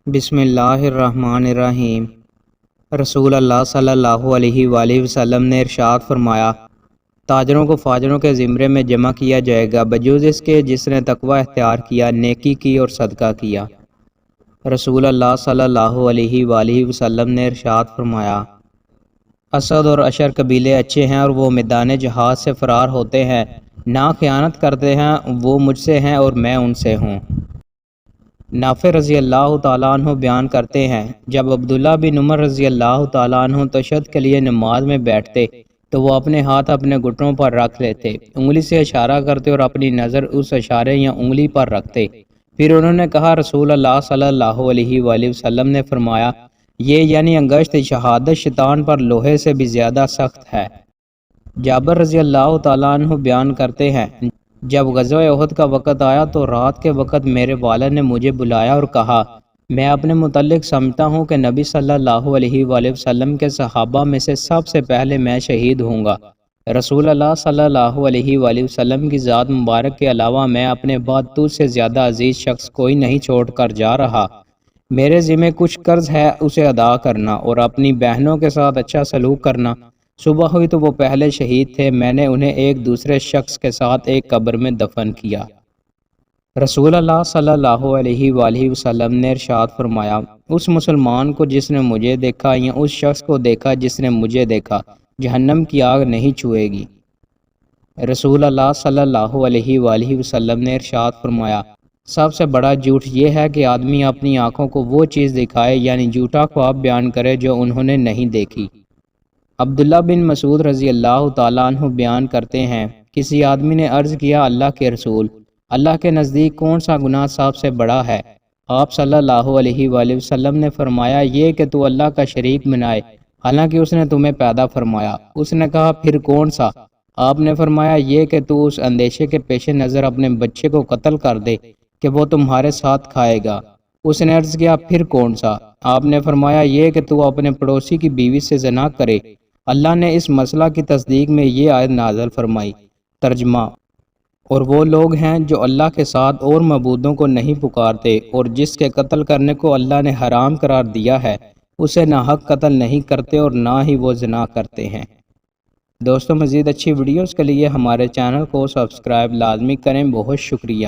بسم اللہ الرحمن الرحیم۔ رسول اللہ صلی اللہ علیہ وآلہ وسلم نے ارشاد فرمایا، تاجروں کو فاجروں کے زمرے میں جمع کیا جائے گا بجز اس کے جس نے تقوی اختیار کیا، نیکی کی اور صدقہ کیا۔ رسول اللہ صلی اللہ علیہ وآلہ وسلم نے ارشاد فرمایا، اسد اور اشر قبیلے اچھے ہیں اور وہ میدان جہاد سے فرار ہوتے ہیں، نہ خیانت کرتے ہیں، وہ مجھ سے ہیں اور میں ان سے ہوں۔ نافع رضی اللہ تعالیٰ عنہ بیان کرتے ہیں، جب عبداللہ بن عمر رضی اللہ تعالیٰ عنہ تشہد کے لیے نماز میں بیٹھتے تو وہ اپنے ہاتھ اپنے گھٹنوں پر رکھ لیتے، انگلی سے اشارہ کرتے اور اپنی نظر اس اشارے یا انگلی پر رکھتے۔ پھر انہوں نے کہا، رسول اللہ صلی اللہ علیہ وآلہ وسلم نے فرمایا، یہ یعنی انگشت شہادت شیطان پر لوہے سے بھی زیادہ سخت ہے۔ جابر رضی اللہ تعالیٰ عنہ بیان کرتے ہیں، جب غزوہ احد کا وقت آیا تو رات کے وقت میرے والد نے مجھے بلایا اور کہا، میں اپنے متعلق سمجھتا ہوں کہ نبی صلی اللہ علیہ وآلہ وسلم کے صحابہ میں سے سب سے پہلے میں شہید ہوں گا۔ رسول اللہ صلی اللہ علیہ وآلہ وسلم کی ذات مبارک کے علاوہ میں اپنے بعد تجھ سے زیادہ عزیز شخص کوئی نہیں چھوڑ کر جا رہا۔ میرے ذمہ کچھ قرض ہے، اسے ادا کرنا اور اپنی بہنوں کے ساتھ اچھا سلوک کرنا۔ صبح ہوئی تو وہ پہلے شہید تھے، میں نے انہیں ایک دوسرے شخص کے ساتھ ایک قبر میں دفن کیا۔ رسول اللہ صلی اللہ علیہ وآلہ وسلم نے ارشاد فرمایا، اس مسلمان کو جس نے مجھے دیکھا یا اس شخص کو دیکھا جس نے مجھے دیکھا، جہنم کی آگ نہیں چھوئے گی۔ رسول اللہ صلی اللہ علیہ وآلہ وسلم نے ارشاد فرمایا، سب سے بڑا جھوٹ یہ ہے کہ آدمی اپنی آنکھوں کو وہ چیز دکھائے، یعنی جھوٹا خواب بیان کرے جو انہوں نے نہیں دیکھی۔ عبداللہ بن مسعود رضی اللہ تعالیٰ عنہ بیان کرتے ہیں، کسی آدمی نے عرض کیا، اللہ کے رسول، اللہ کے نزدیک کون سا گناہ سب سے بڑا ہے؟ آپ صلی اللہ علیہ وآلہ وسلم نے فرمایا، یہ کہ تو اللہ کا شریک بنائے حالانکہ اس نے تمہیں پیدا فرمایا۔ اس نے کہا، پھر کون سا؟ آپ نے فرمایا، یہ کہ تو اس اندیشے کے پیش نظر اپنے بچے کو قتل کر دے کہ وہ تمہارے ساتھ کھائے گا۔ اس نے عرض کیا، پھر کون سا؟ آپ نے فرمایا، یہ کہ تو اپنے پڑوسی کی بیوی سے زنا کرے۔ اللہ نے اس مسئلہ کی تصدیق میں یہ آیت نازل فرمائی۔ ترجمہ، اور وہ لوگ ہیں جو اللہ کے ساتھ اور معبودوں کو نہیں پکارتے اور جس کے قتل کرنے کو اللہ نے حرام قرار دیا ہے اسے ناحق قتل نہیں کرتے اور نہ ہی وہ زنا کرتے ہیں۔ دوستو، مزید اچھی ویڈیوز کے لیے ہمارے چینل کو سبسکرائب لازمی کریں۔ بہت شکریہ۔